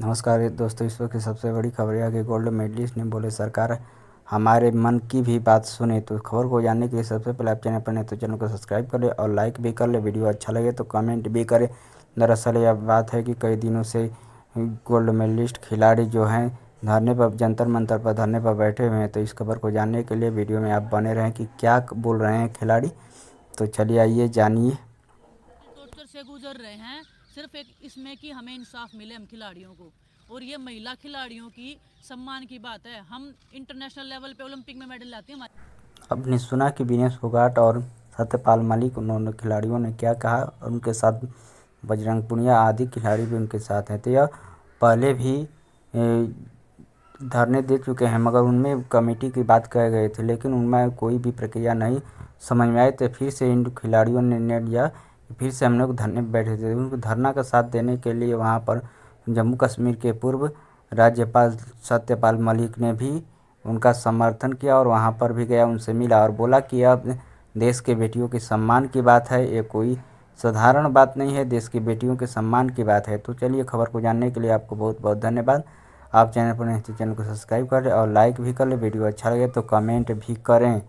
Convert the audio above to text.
नमस्कार दोस्तों, इस वक्त की सबसे बड़ी खबर यह है कि गोल्ड मेडलिस्ट ने बोले सरकार हमारे मन की भी बात सुने। तो खबर को जानने के लिए सबसे पहले आप चैनल पर नए तो चैनल को सब्सक्राइब कर ले और लाइक भी कर ले। वीडियो अच्छा लगे तो कमेंट भी करें। दरअसल यह बात है कि कई दिनों से गोल्ड मेडलिस्ट खिलाड़ी जो हैं धरने पर, जंतर मंतर पर धरने पर बैठे हुए हैं। तो इस खबर को जानने के लिए वीडियो में आप बने रहें कि क्या बोल रहे हैं खिलाड़ी। तो चलिए आइए जानिए। टॉर्चर से गुजर रहे हैं, सिर्फ एक इसमें कि हमें इंसाफ मिले हम खिलाड़ियों को। और ये महिला खिलाड़ियों की सम्मान की बात है। हम इंटरनेशनल लेवल पे ओलंपिक में मेडल लाते हैं हमारे। आपने सुना कि विनेश फोगाट और सत्यपाल मलिक उन्होंने खिलाड़ियों ने क्या कहा और उनके साथ बजरंग पुनिया आदि खिलाड़ी भी उनके साथ हैं। तो यह पहले भी धरने दे चुके हैं, मगर उनमें कमेटी की बात कह गए थे, लेकिन उनमें कोई भी प्रक्रिया नहीं समझ में आई। तो फिर से इन खिलाड़ियों ने निर्णय लिया, फिर से हम लोग धरने पर बैठे थे। उनको धरना का साथ देने के लिए वहाँ पर जम्मू कश्मीर के पूर्व राज्यपाल सत्यपाल मलिक ने भी उनका समर्थन किया और वहाँ पर भी गया, उनसे मिला और बोला कि अब देश के बेटियों के सम्मान की बात है, ये कोई साधारण बात नहीं है, देश की बेटियों के सम्मान की बात है। तो चलिए, खबर को जानने के लिए आपको बहुत बहुत धन्यवाद। आप चैनल पर नहीं तो चैनल को सब्सक्राइब कर लें और लाइक भी कर लें। वीडियो अच्छा लगे तो कमेंट भी करें।